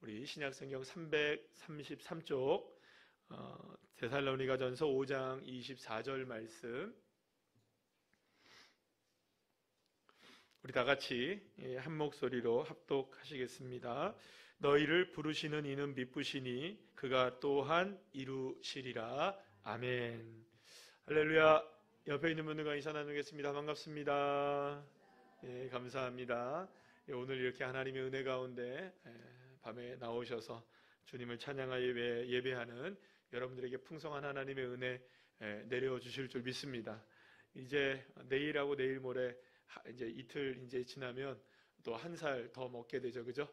우리 신약성경 333쪽 데살로니가전서 5장 24절 말씀 우리 다 같이 한 목소리로 합독하시겠습니다. 너희를 부르시는 이는 미쁘시니 그가 또한 이루시리라. 아멘. 할렐루야. 옆에 있는 분들과 인사 나누겠습니다. 반갑습니다. 예, 감사합니다. 오늘 이렇게 하나님의 은혜 가운데 밤에 나오셔서 주님을 찬양하여 예배하는 여러분들에게 풍성한 하나님의 은혜 내려 주실 줄 믿습니다. 이제 내일하고 내일 모레 이제 이틀 이제 지나면 또 한 살 더 먹게 되죠, 그죠?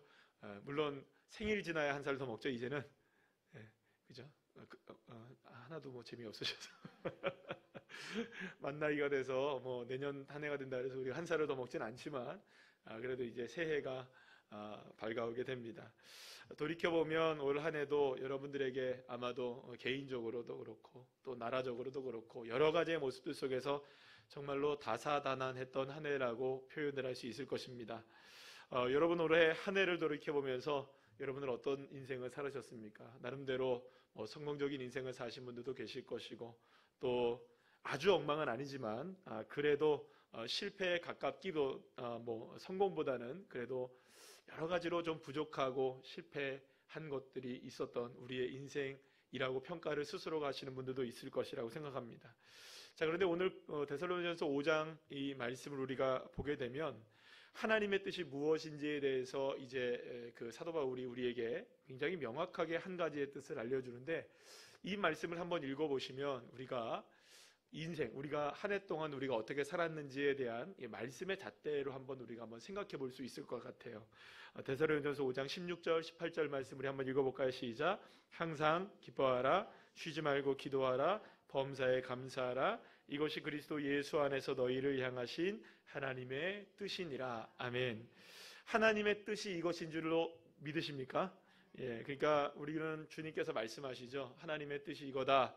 물론 생일 지나야 한 살 더 먹죠, 이제는. 그죠? 하나도 뭐 재미없으셔서 만 나이가 돼서 뭐 내년 한 해가 된다 해서 우리 한 살을 더 먹진 않지만 그래도 이제 새해가 밝아오게 됩니다. 돌이켜보면 올 한 해도 여러분들에게 아마도 개인적으로도 그렇고 또 나라적으로도 그렇고 여러 가지의 모습들 속에서 정말로 다사다난했던 한 해라고 표현을 할 수 있을 것입니다. 여러분 올해 한 해를 돌이켜보면서 여러분은 어떤 인생을 살으셨습니까? 나름대로 성공적인 인생을 사신 분들도 계실 것이고 또 아주 엉망은 아니지만 그래도 실패에 가깝기도 성공보다는 그래도 여러 가지로 좀 부족하고 실패한 것들이 있었던 우리의 인생이라고 평가를 스스로 하시는 분들도 있을 것이라고 생각합니다. 자, 그런데 오늘 데살로니가전서 5장 이 말씀을 우리가 보게 되면 하나님의 뜻이 무엇인지에 대해서 이제 그 사도 바울이 우리에게 굉장히 명확하게 한 가지의 뜻을 알려주는데 이 말씀을 한번 읽어보시면 우리가 한 해 동안 우리가 어떻게 살았는지에 대한 이 말씀의 잣대로 우리가 한번 생각해 볼 수 있을 것 같아요. 데살로니가전서 5장 16절, 18절 말씀 우리 한번 읽어볼까요? 시작. 항상 기뻐하라, 쉬지 말고 기도하라, 범사에 감사하라. 이것이 그리스도 예수 안에서 너희를 향하신 하나님의 뜻이니라. 아멘. 하나님의 뜻이 이것인 줄로 믿으십니까? 예, 그러니까 우리는 주님께서 말씀하시죠. 하나님의 뜻이 이거다.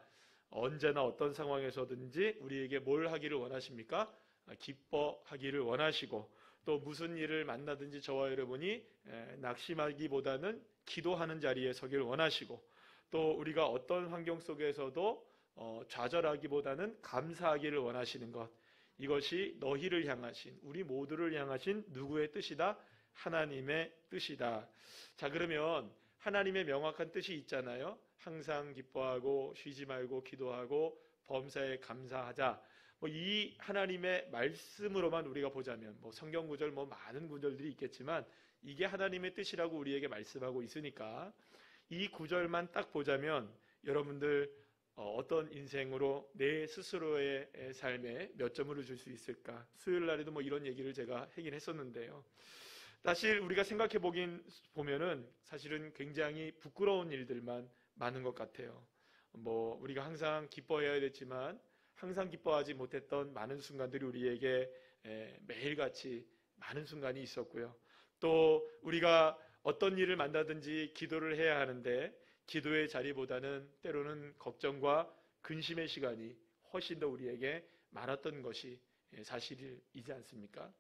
언제나 어떤 상황에서든지 우리에게 뭘 하기를 원하십니까? 기뻐하기를 원하시고 또 무슨 일을 만나든지 저와 여러분이 낙심하기보다는 기도하는 자리에 서기를 원하시고 또 우리가 어떤 환경 속에서도 좌절하기보다는 감사하기를 원하시는 것, 이것이 너희를 향하신, 우리 모두를 향하신 누구의 뜻이다? 하나님의 뜻이다. 자, 그러면 하나님의 명확한 뜻이 있잖아요. 항상 기뻐하고 쉬지 말고 기도하고 범사에 감사하자. 이 하나님의 말씀으로만 우리가 보자면 성경 구절 많은 구절들이 있겠지만 이게 하나님의 뜻이라고 우리에게 말씀하고 있으니까 이 구절만 딱 보자면 여러분들 어떤 인생으로 내 스스로의 삶에 몇 점을 줄 수 있을까? 수요일 날에도 이런 얘기를 제가 하긴 했었는데요. 사실 우리가 생각해 보면은 사실은 굉장히 부끄러운 일들만 많은 것 같아요. 우리가 항상 기뻐해야 됐지만 항상 기뻐하지 못했던 많은 순간들이 우리에게 매일같이 많은 순간이 있었고요. 또 우리가 어떤 일을 만나든지 기도를 해야 하는데 기도의 자리보다는 때로는 걱정과 근심의 시간이 훨씬 더 우리에게 많았던 것이 사실이지 않습니까?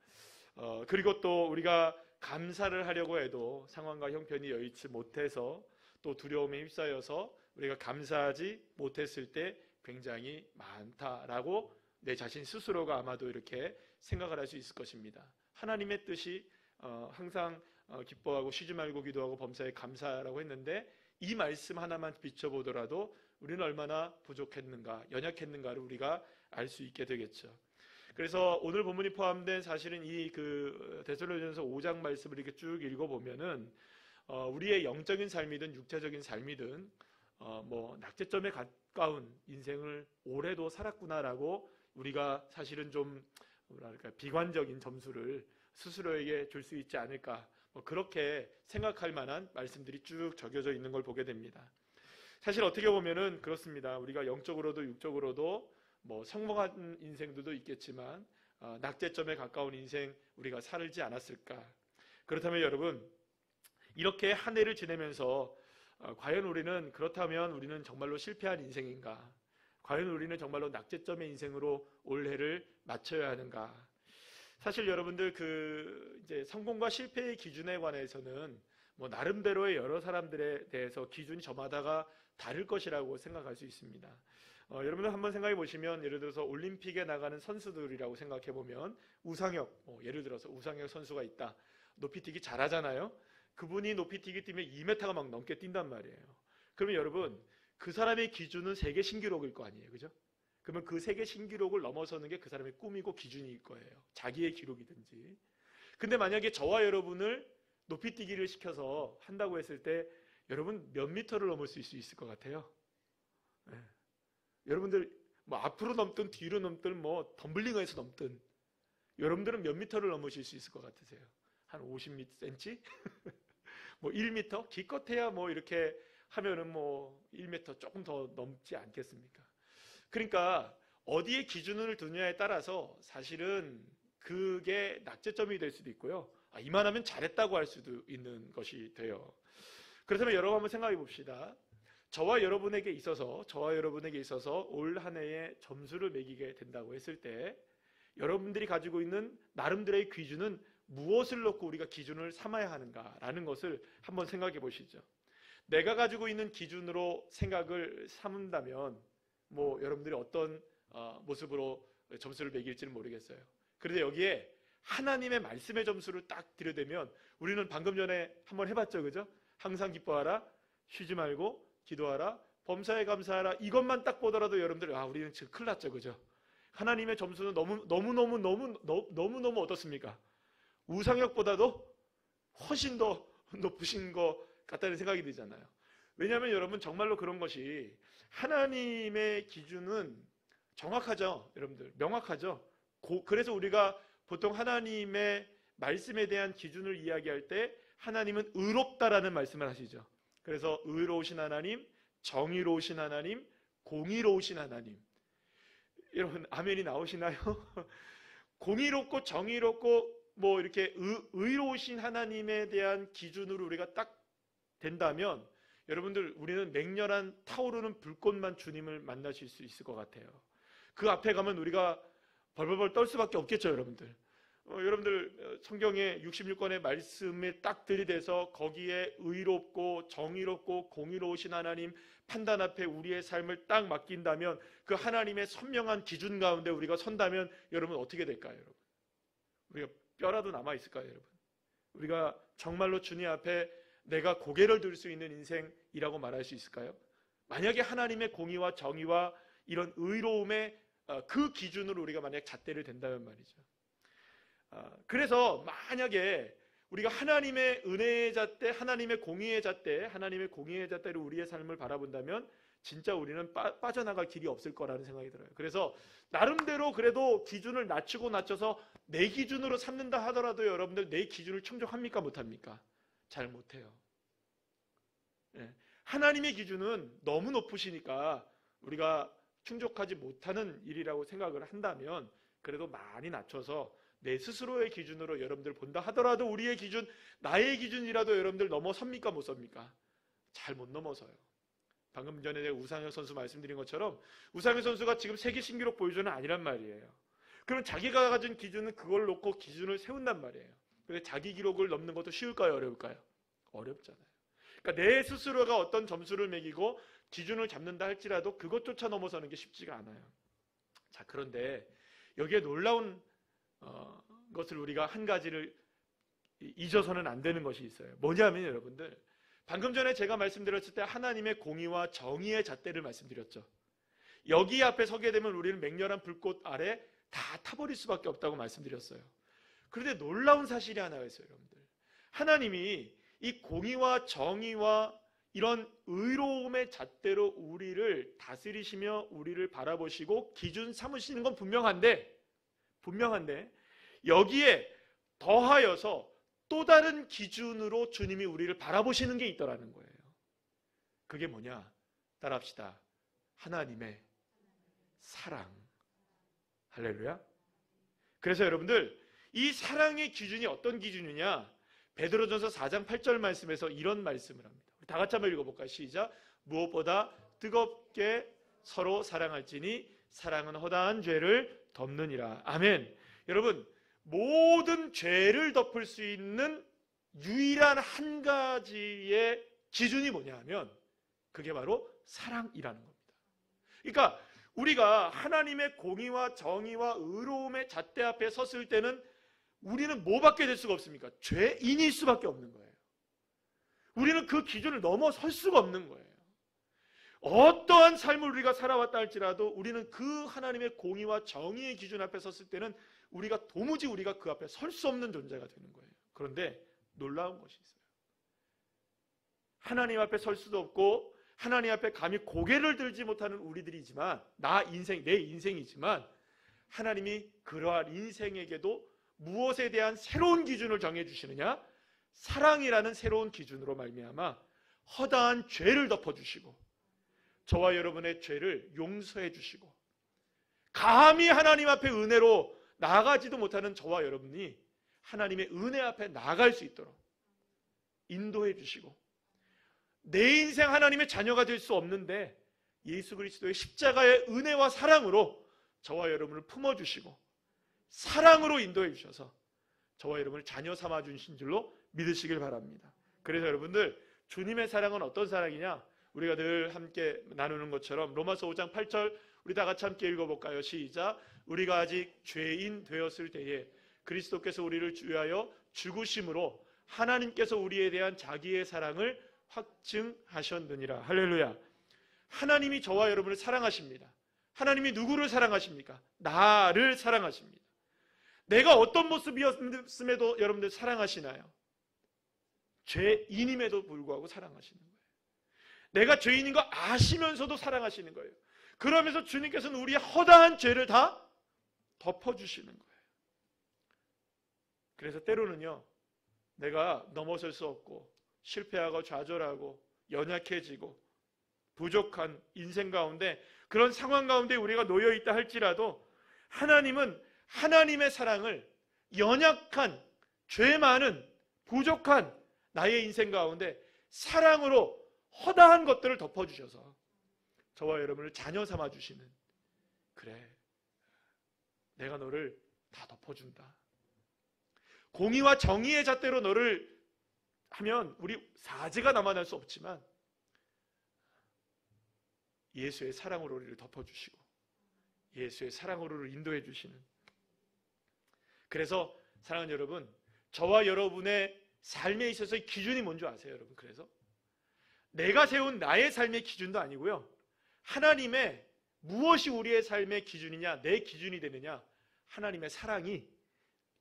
그리고 또 우리가 감사를 하려고 해도 상황과 형편이 여의치 못해서 또 두려움에 휩싸여서 우리가 감사하지 못했을 때 굉장히 많다라고 내 자신 스스로가 아마도 이렇게 생각을 할 수 있을 것입니다. 하나님의 뜻이 항상 기뻐하고 쉬지 말고 기도하고 범사에 감사라고 했는데 이 말씀 하나만 비춰보더라도 우리는 얼마나 부족했는가, 연약했는가를 우리가 알 수 있게 되겠죠. 그래서 오늘 본문이 포함된 사실은 이 데살로니가전서 5장 말씀을 이렇게 쭉 읽어보면은 우리의 영적인 삶이든 육체적인 삶이든 낙제점에 가까운 인생을 올해도 살았구나라고 우리가 사실은 좀 비관적인 점수를 스스로에게 줄 수 있지 않을까, 그렇게 생각할 만한 말씀들이 쭉 적혀져 있는 걸 보게 됩니다. 사실 어떻게 보면은 그렇습니다. 우리가 영적으로도 육적으로도 성공한 인생들도 있겠지만 낙제점에 가까운 인생 우리가 살지 않았을까. 그렇다면 여러분, 이렇게 한 해를 지내면서 과연 그렇다면 우리는 정말로 실패한 인생인가? 과연 우리는 정말로 낙제점의 인생으로 올해를 맞춰야 하는가? 사실 여러분들 이제 성공과 실패의 기준에 관해서는 뭐 나름대로의 여러 사람들에 대해서 기준이 저마다가 다를 것이라고 생각할 수 있습니다. 여러분들 한번 생각해 보시면 예를 들어서 올림픽에 나가는 선수들이라고 생각해 보면 우상혁, 예를 들어서 우상혁 선수가 있다. 높이뛰기 잘하잖아요. 그분이 높이뛰기 뛰면 2m가 막 넘게 뛴단 말이에요. 그러면 여러분 그 사람의 기준은 세계 신기록일 거 아니에요, 그죠? 그러면 그 세계 신기록을 넘어서는 게 그 사람의 꿈이고 기준일 거예요. 자기의 기록이든지. 근데 만약에 저와 여러분을 높이뛰기를 시켜서 한다고 했을 때 여러분 몇 미터를 넘을 수 있을 것 같아요? 네. 여러분들 뭐 앞으로 넘든 뒤로 넘든 뭐 덤블링에서 넘든 여러분들은 몇 미터를 넘으실 수 있을 것 같으세요? 한 50cm? 뭐 1m? 기껏해야 뭐 이렇게 하면은 뭐 1m 조금 더 넘지 않겠습니까? 그러니까 어디에 기준을 두냐에 따라서 사실은 그게 낙제점이 될 수도 있고요. 이만하면 잘했다고 할 수도 있는 것이 돼요. 그렇다면 여러분 한번 생각해 봅시다. 저와 여러분에게 있어서 올 한 해의 점수를 매기게 된다고 했을 때 여러분들이 가지고 있는 나름대로의 기준은 무엇을 놓고 우리가 기준을 삼아야 하는가라는 것을 한번 생각해 보시죠. 내가 가지고 있는 기준으로 생각을 삼는다면 뭐 여러분들이 어떤 모습으로 점수를 매길지는 모르겠어요. 그런데 여기에 하나님의 말씀의 점수를 딱 들여대면 우리는 방금 전에 한번 해봤죠, 그죠? 항상 기뻐하라, 쉬지 말고 기도하라, 범사에 감사하라. 이것만 딱 보더라도 여러분들 우리는 지금 큰일 났죠, 그죠? 하나님의 점수는 너무 어떻습니까? 우상혁보다도 훨씬 더 높으신 것 같다는 생각이 들잖아요. 왜냐하면 여러분 정말로 그런 것이 하나님의 기준은 정확하죠, 여러분들 명확하죠. 그래서 우리가 보통 하나님의 말씀에 대한 기준을 이야기할 때 하나님은 의롭다라는 말씀을 하시죠. 그래서 의로우신 하나님, 정의로우신 하나님, 공의로우신 하나님. 여러분 아멘이 나오시나요? 공의롭고 정의롭고 뭐 이렇게 의로우신 하나님에 대한 기준으로 우리가 딱 된다면 여러분들 우리는 맹렬한 타오르는 불꽃만 주님을 만나실 수 있을 것 같아요. 그 앞에 가면 우리가 벌벌벌 떨 수밖에 없겠죠, 여러분들. 여러분들 성경의 66권의 말씀에 딱 들이대서 거기에 의롭고 정의롭고 공의로우신 하나님 판단 앞에 우리의 삶을 딱 맡긴다면 그 하나님의 선명한 기준 가운데 우리가 선다면 여러분 어떻게 될까요, 여러분? 우리가 뼈라도 남아 있을까요, 여러분? 우리가 정말로 주님 앞에 내가 고개를 들 수 있는 인생이라고 말할 수 있을까요? 만약에 하나님의 공의와 정의와 이런 의로움의 그 기준으로 우리가 만약 잣대를 댄다면 말이죠. 그래서 만약에 우리가 하나님의 은혜의 잣대, 하나님의 공의의 잣대로 우리의 삶을 바라본다면 진짜 우리는 빠져나갈 길이 없을 거라는 생각이 들어요. 그래서 나름대로 그래도 기준을 낮춰서 내 기준으로 삼는다 하더라도 여러분들 내 기준을 충족합니까? 못합니까? 잘 못해요. 하나님의 기준은 너무 높으시니까 우리가 충족하지 못하는 일이라고 생각을 한다면 그래도 많이 낮춰서 내 스스로의 기준으로 여러분들 본다 하더라도 우리의 기준, 나의 기준이라도 여러분들 넘어섭니까? 못 섭니까? 잘 못 넘어서요. 방금 전에 제가 우상혁 선수 말씀드린 것처럼 우상혁 선수가 지금 세계 신기록 보유자는 아니란 말이에요. 그럼 자기가 가진 기준은 그걸 놓고 기준을 세운단 말이에요. 근데 자기 기록을 넘는 것도 쉬울까요? 어려울까요? 어렵잖아요. 그러니까 내 스스로가 어떤 점수를 매기고 기준을 잡는다 할지라도 그것조차 넘어서는 게 쉽지가 않아요. 자, 그런데 여기에 놀라운 것을 우리가 한 가지를 잊어서는 안 되는 것이 있어요. 뭐냐면 여러분들 방금 전에 제가 말씀드렸을 때 하나님의 공의와 정의의 잣대를 말씀드렸죠. 여기 앞에 서게 되면 우리는 맹렬한 불꽃 아래 다 타버릴 수밖에 없다고 말씀드렸어요. 그런데 놀라운 사실이 하나가 있어요, 여러분들. 하나님이 이 공의와 정의와 이런 의로움의 잣대로 우리를 다스리시며 우리를 바라보시고 기준 삼으시는 건 분명한데 여기에 더하여서 또 다른 기준으로 주님이 우리를 바라보시는 게 있더라는 거예요. 그게 뭐냐? 따라합시다. 하나님의 사랑. 할렐루야. 그래서 여러분들 이 사랑의 기준이 어떤 기준이냐? 베드로전서 4장 8절 말씀에서 이런 말씀을 합니다. 우리 다 같이 한번 읽어볼까요? 시작. 무엇보다 뜨겁게 서로 사랑할지니 사랑은 허다한 죄를 덮느니라. 아멘. 여러분 모든 죄를 덮을 수 있는 유일한 한 가지의 기준이 뭐냐 하면 그게 바로 사랑이라는 겁니다. 그러니까 우리가 하나님의 공의와 정의와 의로움의 잣대 앞에 섰을 때는 우리는 뭐밖에 될 수가 없습니까? 죄인일 수밖에 없는 거예요. 우리는 그 기준을 넘어설 수가 없는 거예요. 어떠한 삶을 우리가 살아왔다 할지라도 우리는 그 하나님의 공의와 정의의 기준 앞에 섰을 때는 우리가 도무지 우리가 그 앞에 설 수 없는 존재가 되는 거예요. 그런데 놀라운 것이 있어요. 하나님 앞에 설 수도 없고 하나님 앞에 감히 고개를 들지 못하는 우리들이지만 내 인생이지만 하나님이 그러한 인생에게도 무엇에 대한 새로운 기준을 정해주시느냐? 사랑이라는 새로운 기준으로 말미암아 허다한 죄를 덮어주시고 저와 여러분의 죄를 용서해 주시고 감히 하나님 앞에 은혜로 나아가지도 못하는 저와 여러분이 하나님의 은혜 앞에 나아갈 수 있도록 인도해 주시고 내 인생 하나님의 자녀가 될 수 없는데 예수 그리스도의 십자가의 은혜와 사랑으로 저와 여러분을 품어주시고 사랑으로 인도해 주셔서 저와 여러분을 자녀 삼아 주신 줄로 믿으시길 바랍니다. 그래서 여러분들 주님의 사랑은 어떤 사랑이냐? 우리가 늘 함께 나누는 것처럼 로마서 5장 8절 우리 다 같이 함께 읽어볼까요? 시작. 우리가 아직 죄인 되었을 때에 그리스도께서 우리를 위하여 죽으심으로 하나님께서 우리에 대한 자기의 사랑을 확증하셨느니라. 할렐루야. 하나님이 저와 여러분을 사랑하십니다. 하나님이 누구를 사랑하십니까? 나를 사랑하십니다. 내가 어떤 모습이었음에도 여러분들 사랑하시나요? 죄인임에도 불구하고 사랑하시는 거예요. 내가 죄인인 거 아시면서도 사랑하시는 거예요. 그러면서 주님께서는 우리의 허다한 죄를 다 덮어주시는 거예요. 그래서 때로는요, 내가 넘어설 수 없고 실패하고 좌절하고 연약해지고 부족한 인생 가운데 그런 상황 가운데 우리가 놓여있다 할지라도 하나님은 하나님의 사랑을 연약한 죄 많은 부족한 나의 인생 가운데 사랑으로 허다한 것들을 덮어주셔서 저와 여러분을 자녀 삼아주시는, 그래 내가 너를 다 덮어준다. 공의와 정의의 잣대로 너를 하면 우리 사죄가 남아날 수 없지만 예수의 사랑으로 우리를 덮어주시고 예수의 사랑으로 우리를 인도해 주시는, 그래서 사랑하는 여러분, 저와 여러분의 삶에 있어서의 기준이 뭔지 아세요, 여러분? 그래서 내가 세운 나의 삶의 기준도 아니고요, 하나님의 무엇이 우리의 삶의 기준이냐, 내 기준이 되느냐, 하나님의 사랑이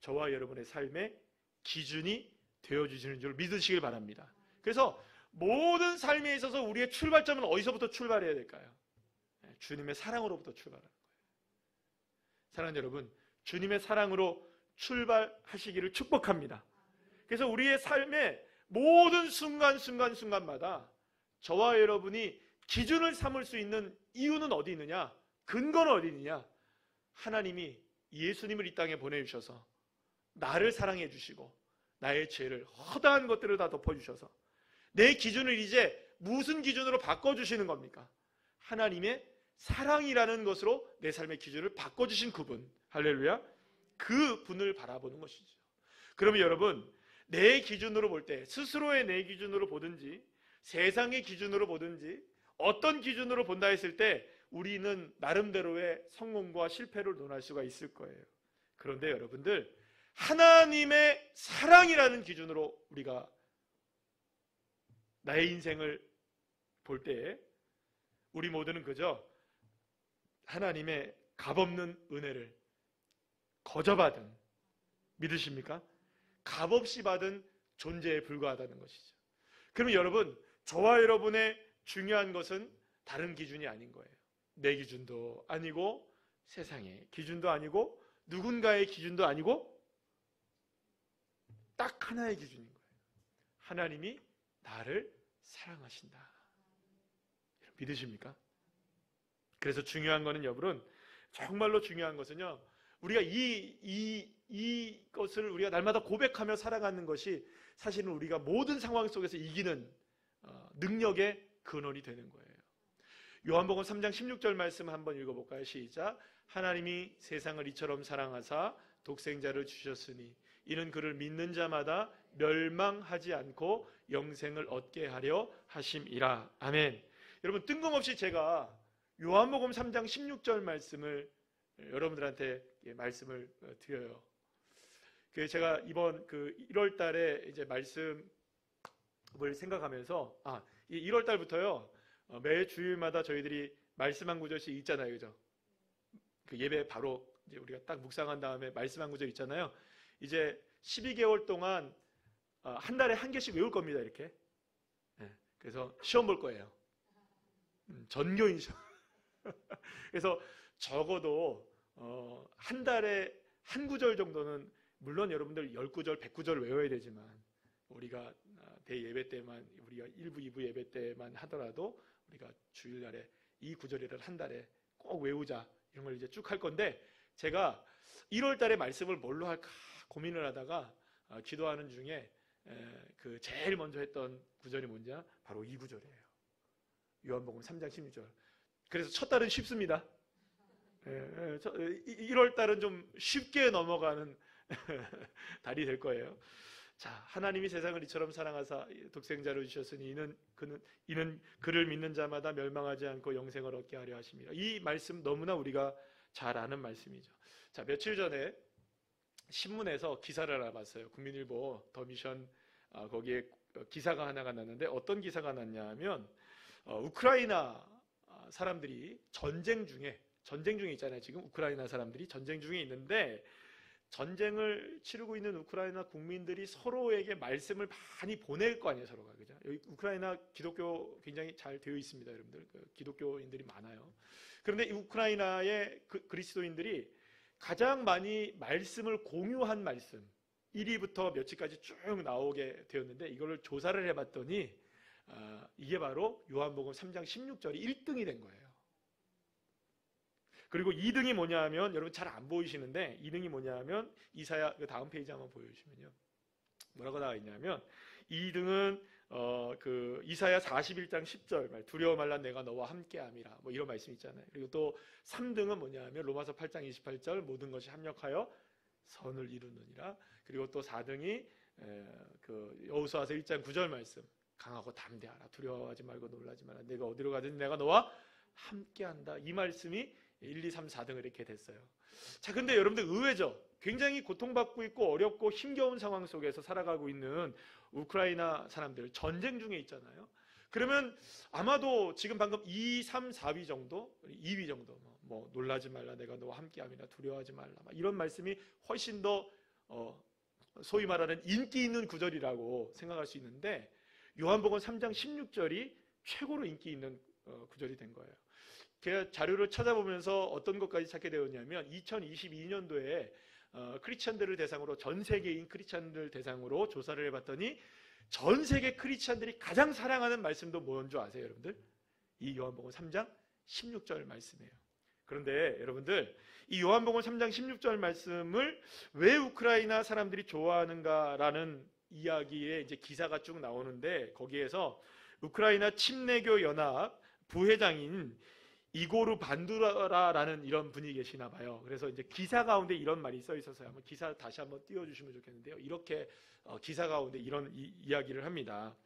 저와 여러분의 삶의 기준이 되어주시는 줄 믿으시길 바랍니다. 그래서 모든 삶에 있어서 우리의 출발점은 어디서부터 출발해야 될까요? 주님의 사랑으로부터 출발하는 거예요. 사랑하는 여러분, 주님의 사랑으로 출발하시기를 축복합니다. 그래서 우리의 삶의 모든 순간마다 저와 여러분이 기준을 삼을 수 있는 이유는 어디 있느냐? 근거는 어디 있느냐? 하나님이 예수님을 이 땅에 보내주셔서 나를 사랑해 주시고 나의 죄를, 허다한 것들을 다 덮어주셔서 내 기준을 이제 무슨 기준으로 바꿔주시는 겁니까? 하나님의 사랑이라는 것으로 내 삶의 기준을 바꿔주신 그분, 할렐루야, 그 분을 바라보는 것이죠. 그러면 여러분, 내 기준으로 볼 때, 스스로의 내 기준으로 보든지 세상의 기준으로 보든지 어떤 기준으로 본다 했을 때 우리는 나름대로의 성공과 실패를 논할 수가 있을 거예요. 그런데 여러분들, 하나님의 사랑이라는 기준으로 우리가 나의 인생을 볼 때 우리 모두는 그저 하나님의 값없는 은혜를 거저받은, 믿으십니까? 값없이 받은 존재에 불과하다는 것이죠. 그럼 여러분, 저와 여러분의 중요한 것은 다른 기준이 아닌 거예요. 내 기준도 아니고 세상의 기준도 아니고 누군가의 기준도 아니고 딱 하나의 기준인 거예요. 하나님이 나를 사랑하신다. 믿으십니까? 그래서 중요한 거는 여러분, 정말로 중요한 것은요, 우리가 이것을 우리가 날마다 고백하며 살아가는 것이 사실은 우리가 모든 상황 속에서 이기는 능력의 근원이 되는 거예요. 요한복음 3장 16절 말씀 한번 읽어볼까요? 시작. 하나님이 세상을 이처럼 사랑하사 독생자를 주셨으니 이는 그를 믿는 자마다 멸망하지 않고 영생을 얻게 하려 하심이라. 아멘. 여러분, 뜬금없이 제가 요한복음 3장 16절 말씀을 여러분들한테 말씀을 드려요. 제가 이번 1월 달에 이제 말씀을 생각하면서, 이 1월 달부터요, 매 주일마다 저희들이 말씀 한 구절씩 읽잖아요. 그죠? 그 예배 바로 이제 우리가 딱 묵상한 다음에 말씀 한 구절 있잖아요. 이제 12개월 동안 한 달에 한 개씩 외울 겁니다. 이렇게. 그래서 시험 볼 거예요. 전교인 시험. 그래서 적어도 한 달에 한 구절 정도는, 물론 여러분들 10구절, 100구절 외워야 되지만, 우리가 대예배 때만, 우리가 1부, 2부 예배 때만 하더라도 우리가 주일날에 이 구절을 한 달에 꼭 외우자, 이런 걸 이제 쭉 할 건데, 제가 1월 달에 말씀을 뭘로 할까 고민을 하다가 기도하는 중에 제일 먼저 했던 구절이 뭔지, 바로 이 구절이에요. 요한복음 3장 16절. 그래서 첫 달은 쉽습니다. 1월 달은 좀 쉽게 넘어가는 달이 될 거예요. 자, 하나님이 세상을 이처럼 사랑하사 독생자를 주셨으니 이는 그를 믿는 자마다 멸망하지 않고 영생을 얻게 하려 하심이라. 이 말씀 너무나 우리가 잘 아는 말씀이죠. 자, 며칠 전에 신문에서 기사를 하나 봤어요. 국민일보 더미션, 거기에 기사가 하나가 났는데, 어떤 기사가 났냐 하면 우크라이나 사람들이 전쟁 중에 있잖아요. 지금 우크라이나 사람들이 전쟁 중에 있는데, 전쟁을 치르고 있는 우크라이나 국민들이 서로에게 말씀을 많이 보낼 거 아니에요, 서로가. 그죠? 여기 우크라이나 기독교 굉장히 잘 되어 있습니다, 여러분들. 기독교인들이 많아요. 그런데 이 우크라이나의 그리스도인들이 가장 많이 말씀을 공유한 말씀, 1위부터 몇위까지 쭉 나오게 되었는데, 이걸 조사를 해봤더니 이게 바로 요한복음 3장 16절이 1등이 된 거예요. 그리고 2등이 뭐냐 하면, 여러분 잘 안 보이시는데 2등이 뭐냐 하면, 이사야 그 다음 페이지 한번 보여주시면요, 뭐라고 나와 있냐면, 2등은 이사야 41장 10절 말, 두려워 말라 내가 너와 함께함이라, 뭐 이런 말씀 있잖아요. 그리고 또 3등은 뭐냐 하면 로마서 8장 28절, 모든 것이 합력하여 선을 이루느니라. 그리고 또 4등이 여호수아서 1장 9절 말씀, 강하고 담대하라, 두려워하지 말고 놀라지 마라, 내가 어디로 가든 내가 너와 함께한다. 이 말씀이 1, 2, 3, 4등을 이렇게 됐어요. 자, 근데 여러분들 의외죠? 굉장히 고통받고 있고 어렵고 힘겨운 상황 속에서 살아가고 있는 우크라이나 사람들, 전쟁 중에 있잖아요. 그러면 아마도 지금 방금 2, 3, 4위 정도, 2위 정도, 뭐 놀라지 말라, 내가 너와 함께함이라, 두려워하지 말라, 이런 말씀이 훨씬 더 소위 말하는 인기 있는 구절이라고 생각할 수 있는데, 요한복음 3장 16절이 최고로 인기 있는 구절이 된 거예요. 제가 자료를 찾아보면서 어떤 것까지 찾게 되었냐면, 2022년도에 크리스찬들을 대상으로, 전 세계인 크리스찬들 대상으로 조사를 해봤더니, 전 세계 크리스찬들이 가장 사랑하는 말씀도 뭔 줄 아세요, 여러분들? 이 요한복음 3장 16절 말씀이에요. 그런데 여러분들, 이 요한복음 3장 16절 말씀을 왜 우크라이나 사람들이 좋아하는가라는 이야기에 이제 기사가 쭉 나오는데, 거기에서 우크라이나 침례교 연합 부회장인 이고르 반두라라는 이런 분이 계시나 봐요. 그래서 이제 기사 가운데 이런 말이 써 있어서요. 한번 기사 다시 한번 띄워주시면 좋겠는데요. 이렇게 기사 가운데 이런 이야기를 합니다.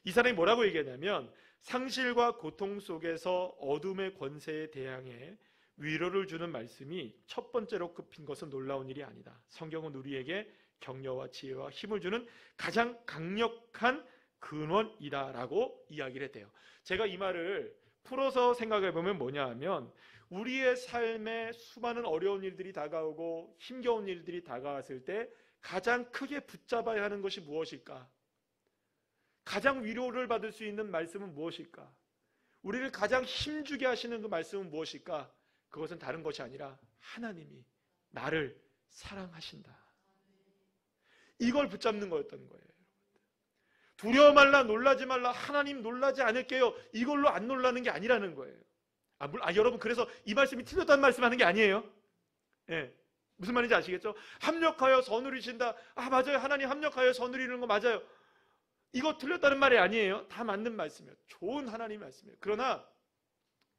이 사람이 뭐라고 얘기하냐면, 상실과 고통 속에서 어둠의 권세에 대항해 위로를 주는 말씀이 첫 번째로 꼽힌 것은 놀라운 일이 아니다. 성경은 우리에게 격려와 지혜와 힘을 주는 가장 강력한 근원이다라고 이야기를 했대요. 제가 이 말을 풀어서 생각해 보면 뭐냐 하면, 우리의 삶에 수많은 어려운 일들이 다가오고 힘겨운 일들이 다가왔을 때 가장 크게 붙잡아야 하는 것이 무엇일까? 가장 위로를 받을 수 있는 말씀은 무엇일까? 우리를 가장 힘주게 하시는 그 말씀은 무엇일까? 그것은 다른 것이 아니라 하나님이 나를 사랑하신다, 이걸 붙잡는 거였던 거예요. 두려워 말라, 놀라지 말라, 하나님 놀라지 않을게요, 이걸로 안 놀라는 게 아니라는 거예요. 여러분, 그래서 이 말씀이 틀렸다는 말씀하는 게 아니에요. 무슨 말인지 아시겠죠? 합력하여 선누리신다, 맞아요, 하나님 합력하여 선누리는 거 맞아요. 이거 틀렸다는 말이 아니에요. 다 맞는 말씀이에요. 좋은 하나님의 말씀이에요. 그러나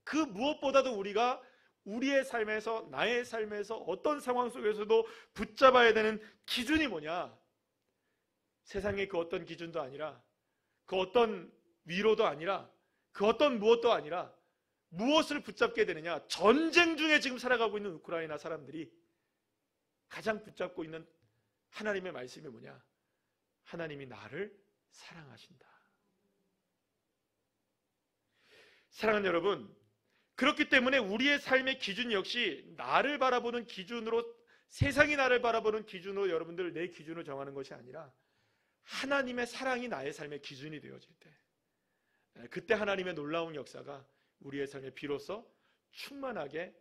그 무엇보다도 우리가 우리의 삶에서, 나의 삶에서 어떤 상황 속에서도 붙잡아야 되는 기준이 뭐냐? 세상의 그 어떤 기준도 아니라, 그 어떤 위로도 아니라, 그 어떤 무엇도 아니라 무엇을 붙잡게 되느냐? 전쟁 중에 지금 살아가고 있는 우크라이나 사람들이 가장 붙잡고 있는 하나님의 말씀이 뭐냐? 하나님이 나를 사랑하신다. 사랑하는 여러분, 그렇기 때문에 우리의 삶의 기준 역시 나를 바라보는 기준으로, 세상이 나를 바라보는 기준으로 여러분들 내 기준을 정하는 것이 아니라 하나님의 사랑이 나의 삶의 기준이 되어질 때, 그때 하나님의 놀라운 역사가 우리의 삶에 비로소 충만하게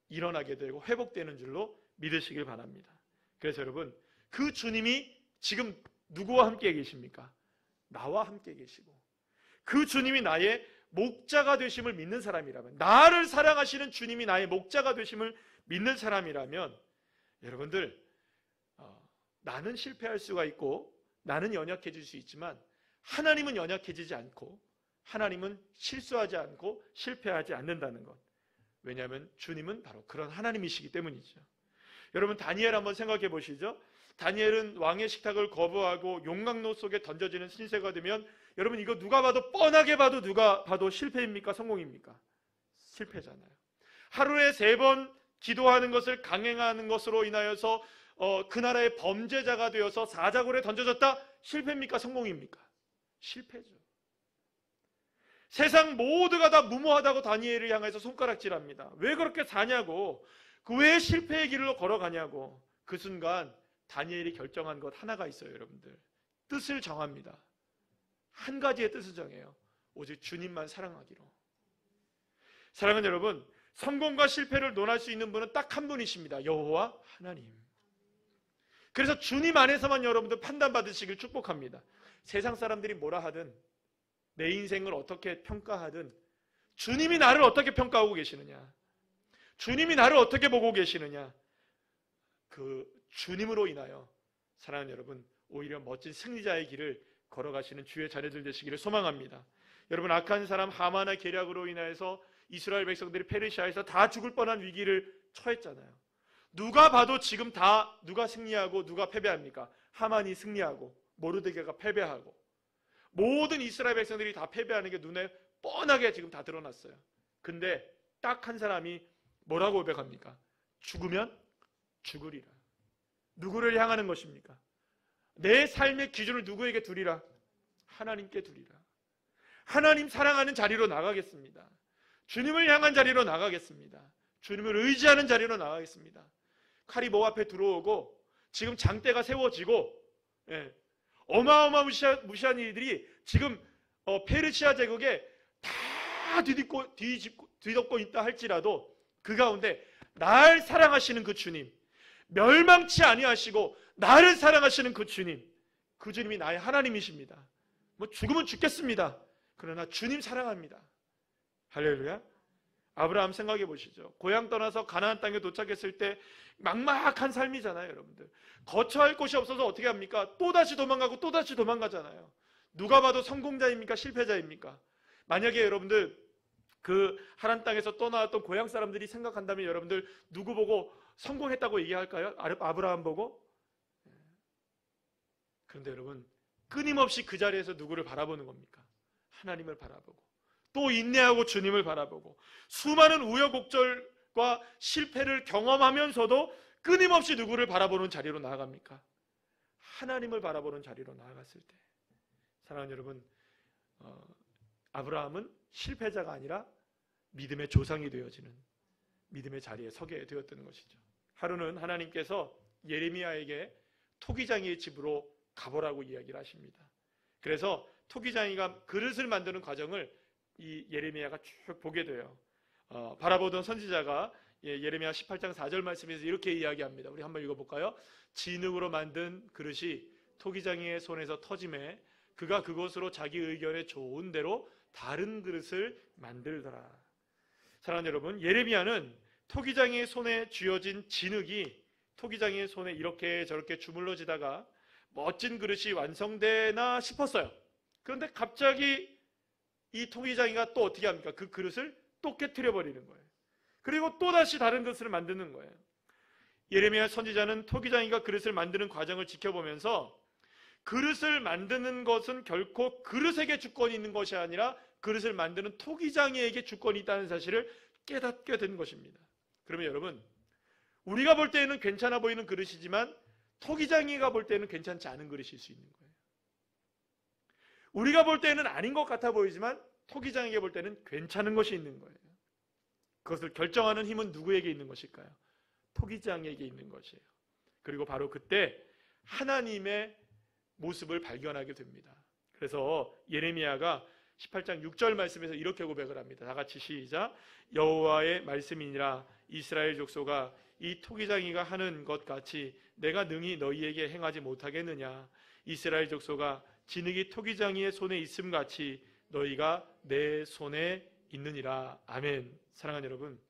일어나게 되고 회복되는 줄로 믿으시길 바랍니다. 그래서 여러분, 그 주님이 지금 누구와 함께 계십니까? 나와 함께 계시고, 그 주님이 나의 목자가 되심을 믿는 사람이라면, 나를 사랑하시는 주님이 나의 목자가 되심을 믿는 사람이라면, 여러분들, 나는 실패할 수가 있고 나는 연약해질 수 있지만 하나님은 연약해지지 않고 하나님은 실수하지 않고 실패하지 않는다는 것. 왜냐하면 주님은 바로 그런 하나님이시기 때문이죠. 여러분, 다니엘 한번 생각해 보시죠. 다니엘은 왕의 식탁을 거부하고 용광로 속에 던져지는 신세가 되면, 여러분, 이거 누가 봐도, 뻔하게 봐도 누가 봐도 실패입니까? 성공입니까? 실패잖아요. 하루에 3번 기도하는 것을 강행하는 것으로 인하여서 그 나라의 범죄자가 되어서 사자굴에 던져졌다? 실패입니까? 성공입니까? 실패죠. 세상 모두가 다 무모하다고 다니엘을 향해서 손가락질합니다. 왜 그렇게 사냐고, 왜 실패의 길로 걸어가냐고. 그 순간 다니엘이 결정한 것 하나가 있어요. 여러분들, 뜻을 정합니다. 한 가지의 뜻을 정해요. 오직 주님만 사랑하기로. 사랑하는 여러분, 성공과 실패를 논할 수 있는 분은 딱 한 분이십니다. 여호와 하나님. 그래서 주님 안에서만 여러분들 판단받으시길 축복합니다. 세상 사람들이 뭐라 하든, 내 인생을 어떻게 평가하든, 주님이 나를 어떻게 평가하고 계시느냐, 주님이 나를 어떻게 보고 계시느냐, 그 주님으로 인하여 사랑하는 여러분, 오히려 멋진 승리자의 길을 걸어가시는 주의 자녀들 되시기를 소망합니다. 여러분, 악한 사람 하만의 계략으로 인하여서 이스라엘 백성들이 페르시아에서 다 죽을 뻔한 위기를 처했잖아요. 누가 봐도 지금 다 누가 승리하고 누가 패배합니까? 하만이 승리하고 모르드게가 패배하고, 모든 이스라엘 백성들이 다 패배하는 게 눈에 뻔하게 지금 다 드러났어요. 근데 딱 한 사람이 뭐라고 고백합니까? 죽으면 죽으리라. 누구를 향하는 것입니까? 내 삶의 기준을 누구에게 두리라? 하나님께 두리라. 하나님 사랑하는 자리로 나가겠습니다. 주님을 향한 자리로 나가겠습니다. 주님을 의지하는 자리로 나가겠습니다. 칼이 목 앞에 들어오고 지금 장대가 세워지고, 어마어마무시한 일들이 지금 페르시아 제국에 다 뒤덮고 있다 할지라도 그 가운데 날 사랑하시는 그 주님, 멸망치 아니하시고 나를 사랑하시는 그 주님이 나의 하나님이십니다. 뭐 죽으면 죽겠습니다. 그러나 주님 사랑합니다. 할렐루야. 아브라함 생각해 보시죠. 고향 떠나서 가나안 땅에 도착했을 때 막막한 삶이잖아요. 여러분들, 거처할 곳이 없어서 어떻게 합니까? 또다시 도망가고 또다시 도망가잖아요. 누가 봐도 성공자입니까? 실패자입니까? 만약에 여러분들 그 하란 땅에서 떠나왔던 고향 사람들이 생각한다면, 여러분들 누구 보고 성공했다고 얘기할까요? 아브라함 보고? 그런데 여러분, 끊임없이 그 자리에서 누구를 바라보는 겁니까? 하나님을 바라보고, 또 인내하고 주님을 바라보고, 수많은 우여곡절과 실패를 경험하면서도 끊임없이 누구를 바라보는 자리로 나아갑니까? 하나님을 바라보는 자리로 나아갔을 때, 사랑하는 여러분, 아브라함은 실패자가 아니라 믿음의 조상이 되어지는 믿음의 자리에 서게 되었다는 것이죠. 하루는 하나님께서 예레미야에게 토기장이의 집으로 가보라고 이야기를 하십니다. 그래서 토기장이가 그릇을 만드는 과정을 이 예레미야가 쭉 보게 돼요. 바라보던 선지자가 예레미야 18장 4절 말씀에서 이렇게 이야기합니다. 우리 한번 읽어볼까요? 진흙으로 만든 그릇이 토기장이의 손에서 터짐에 그가 그것으로 자기 의견에 좋은 대로 다른 그릇을 만들더라. 사랑하는 여러분, 예레미야는 토기장이의 손에 쥐어진 진흙이 토기장이의 손에 이렇게 저렇게 주물러지다가 멋진 그릇이 완성되나 싶었어요. 그런데 갑자기 이 토기장이가 또 어떻게 합니까? 그 그릇을 또 깨트려 버리는 거예요. 그리고 또다시 다른 것을 만드는 거예요. 예레미야 선지자는 토기장이가 그릇을 만드는 과정을 지켜보면서 그릇을 만드는 것은 결코 그릇에게 주권이 있는 것이 아니라 그릇을 만드는 토기장이에게 주권이 있다는 사실을 깨닫게 된 것입니다. 그러면 여러분, 우리가 볼 때에는 괜찮아 보이는 그릇이지만 토기장이가 볼 때는 괜찮지 않은 그릇일 수 있는 거예요. 우리가 볼 때는 아닌 것 같아 보이지만 토기장에게 볼 때는 괜찮은 것이 있는 거예요. 그것을 결정하는 힘은 누구에게 있는 것일까요? 토기장에게 있는 것이에요. 그리고 바로 그때 하나님의 모습을 발견하게 됩니다. 그래서 예레미야가 18장 6절 말씀에서 이렇게 고백을 합니다. 다 같이 시작. 여호와의 말씀이니라 이스라엘 족속아 이 토기장이가 하는 것 같이 내가 능히 너희에게 행하지 못하겠느냐. 이스라엘 족속아 진흙이 토기장이의 손에 있음 같이 너희가 내 손에 있느니라. 아멘. 사랑하는 여러분,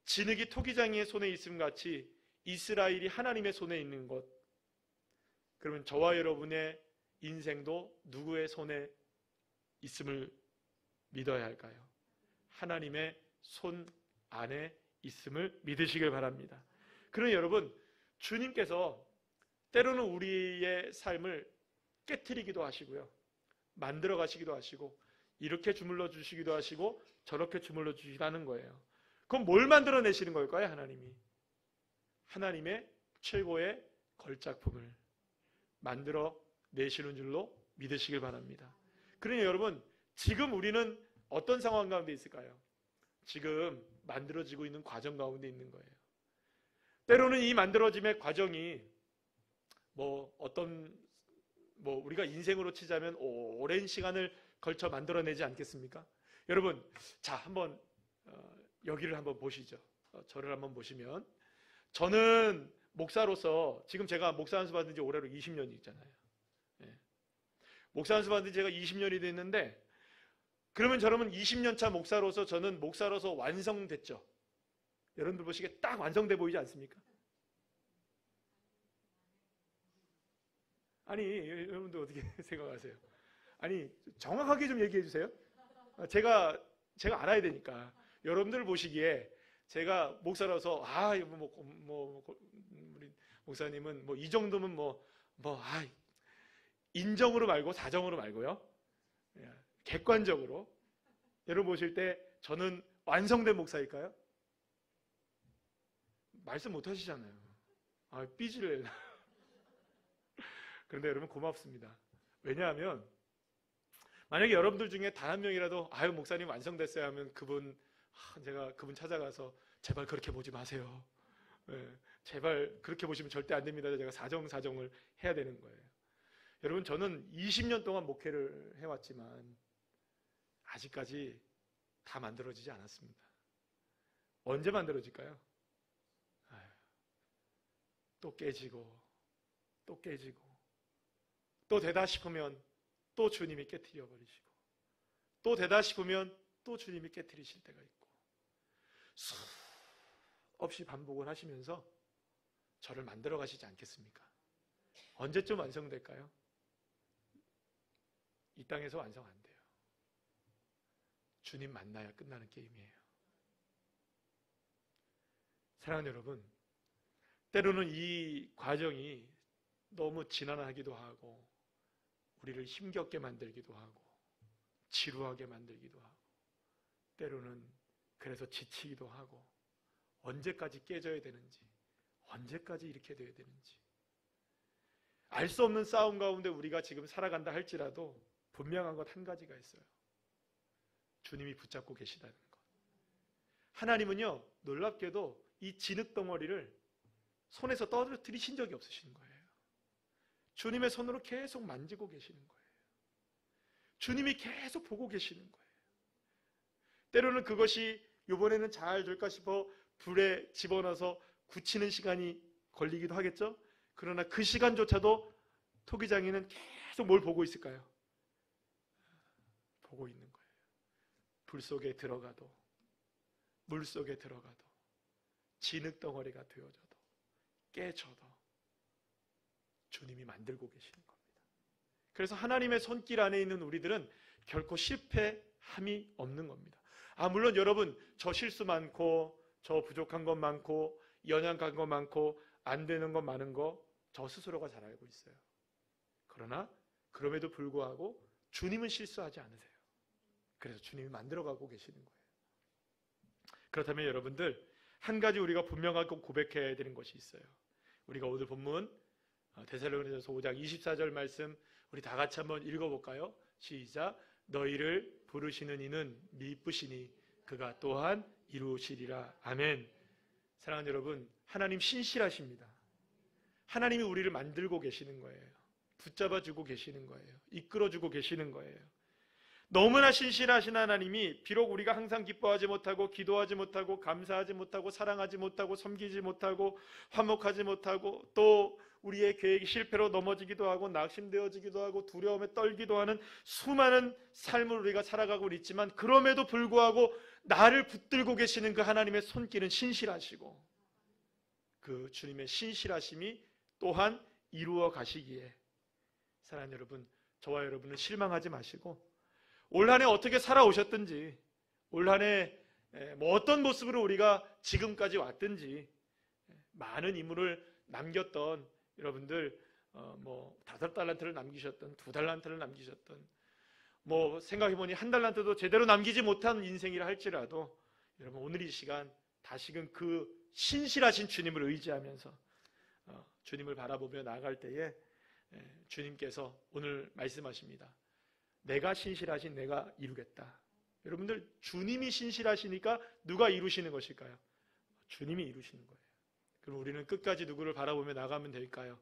진흙이 토기장이의 손에 있음 같이 이스라엘이 하나님의 손에 있는 것, 그러면 저와 여러분의 인생도 누구의 손에 있음을 믿어야 할까요? 하나님의 손 안에 있음을 믿으시길 바랍니다. 그러나 여러분, 주님께서 때로는 우리의 삶을 깨트리기도 하시고요, 만들어 가시기도 하시고, 이렇게 주물러 주시기도 하시고 저렇게 주물러 주시기도 하는 거예요. 그럼 뭘 만들어내시는 걸까요? 하나님이 하나님의 최고의 걸작품을 만들어 내시는 줄로 믿으시길 바랍니다. 그러니 여러분, 지금 우리는 어떤 상황 가운데 있을까요? 지금 만들어지고 있는 과정 가운데 있는 거예요. 때로는 이 만들어짐의 과정이 우리가 인생으로 치자면 오랜 시간을 걸쳐 만들어내지 않겠습니까? 여러분, 자, 한번 여기를 한번 보시죠. 저를 한번 보시면, 저는 목사로서 지금 제가 목사 안수 받은 지 올해로 20년이 있잖아요. 예. 목사 안수 받은 지 제가 20년이 됐는데, 그러면 저러면 20년 차 목사로서 저는 목사로서 완성됐죠. 여러분들 보시기에 딱 완성돼 보이지 않습니까? 아니, 여러분들 어떻게 생각하세요? 아니, 정확하게 좀 얘기해 주세요. 제가 알아야 되니까. 여러분들 보시기에 제가 목사라서 우리 목사님은 이 정도면 인정으로 말고 사정으로 말고요. 객관적으로 여러분 보실 때 저는 완성된 목사일까요? 말씀 못 하시잖아요. 삐지를. 그런데 여러분 고맙습니다. 왜냐하면 만약에 여러분들 중에 단 한 명이라도 목사님 완성됐어요 하면 제가 그분 찾아가서 제발 그렇게 보지 마세요. 제발 그렇게 보시면 절대 안 됩니다. 제가 사정을 해야 되는 거예요. 여러분, 저는 20년 동안 목회를 해왔지만 아직까지 다 만들어지지 않았습니다. 언제 만들어질까요? 또 깨지고 또 깨지고 또 되다 싶으면 또 주님이 깨트려 버리시고 또 되다 싶으면 또 주님이 깨트리실 때가 있고 수없이 반복을 하시면서 저를 만들어 가시지 않겠습니까? 언제쯤 완성될까요? 이 땅에서 완성 안 돼요. 주님 만나야 끝나는 게임이에요. 사랑하는 여러분, 때로는 이 과정이 너무 지난하기도 하고 우리를 힘겹게 만들기도 하고 지루하게 만들기도 하고 때로는 그래서 지치기도 하고 언제까지 깨져야 되는지, 언제까지 이렇게 돼야 되는지 알 수 없는 싸움 가운데 우리가 지금 살아간다 할지라도 분명한 것 한 가지가 있어요. 주님이 붙잡고 계시다는 것. 하나님은요, 놀랍게도 이 진흙 덩어리를 손에서 떨어뜨리신 적이 없으신 거예요. 주님의 손으로 계속 만지고 계시는 거예요. 주님이 계속 보고 계시는 거예요. 때로는 그것이 이번에는 잘 될까 싶어 불에 집어넣어서 굳히는 시간이 걸리기도 하겠죠? 그러나 그 시간조차도 토기장이는 계속 뭘 보고 있을까요? 보고 있는 거예요. 불 속에 들어가도, 물 속에 들어가도, 진흙 덩어리가 되어져도, 깨져도 주님이 만들고 계시는 겁니다. 그래서 하나님의 손길 안에 있는 우리들은 결코 실패함이 없는 겁니다. 물론 여러분, 저 실수 많고 저 부족한 것 많고 연약한 것 많고 안 되는 것 많은 거 저 스스로가 잘 알고 있어요. 그러나 그럼에도 불구하고 주님은 실수하지 않으세요. 그래서 주님이 만들어가고 계시는 거예요. 그렇다면 여러분들, 한 가지 우리가 분명하게 고백해야 되는 것이 있어요. 우리가 오늘 본문 데살로니가서 5장 24절 말씀 우리 다 같이 한번 읽어볼까요? 시작. 너희를 부르시는 이는 미쁘시니 그가 또한 이루시리라. 아멘. 사랑하는 여러분, 하나님 신실하십니다. 하나님이 우리를 만들고 계시는 거예요. 붙잡아주고 계시는 거예요. 이끌어주고 계시는 거예요. 너무나 신실하신 하나님이 비록 우리가 항상 기뻐하지 못하고 기도하지 못하고 감사하지 못하고 사랑하지 못하고 섬기지 못하고 화목하지 못하고 또 우리의 계획이 실패로 넘어지기도 하고 낙심되어지기도 하고 두려움에 떨기도 하는 수많은 삶을 우리가 살아가고 있지만 그럼에도 불구하고 나를 붙들고 계시는 그 하나님의 손길은 신실하시고 그 주님의 신실하심이 또한 이루어 가시기에 사랑하는 여러분, 저와 여러분은 실망하지 마시고 올 한 해 어떻게 살아오셨든지 올 한 해 뭐 어떤 모습으로 우리가 지금까지 왔든지 많은 인물을 남겼던 여러분들 뭐 5달란트를 남기셨던 2달란트를 남기셨던 뭐 생각해보니 1달란트도 제대로 남기지 못한 인생이라 할지라도 여러분 오늘 이 시간 다시금 그 신실하신 주님을 의지하면서 주님을 바라보며 나아갈 때에 주님께서 오늘 말씀하십니다. 내가 신실하신 내가 이루겠다. 여러분들 주님이 신실하시니까 누가 이루시는 것일까요? 주님이 이루시는 거예요. 그럼 우리는 끝까지 누구를 바라보며 나가면 될까요?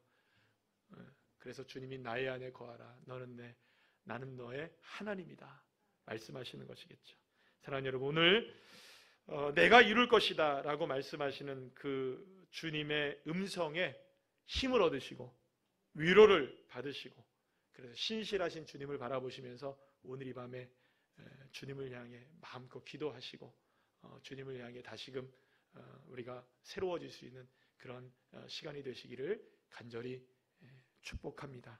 그래서 주님이 나의 안에 거하라. 너는 내, 나는 너의 하나님이다. 말씀하시는 것이겠죠. 사랑하는 여러분, 오늘 내가 이룰 것이다 라고 말씀하시는 그 주님의 음성에 힘을 얻으시고 위로를 받으시고 그래서 신실하신 주님을 바라보시면서 오늘 이 밤에 주님을 향해 마음껏 기도하시고 주님을 향해 다시금 우리가 새로워질 수 있는 그런 시간이 되시기를 간절히 축복합니다.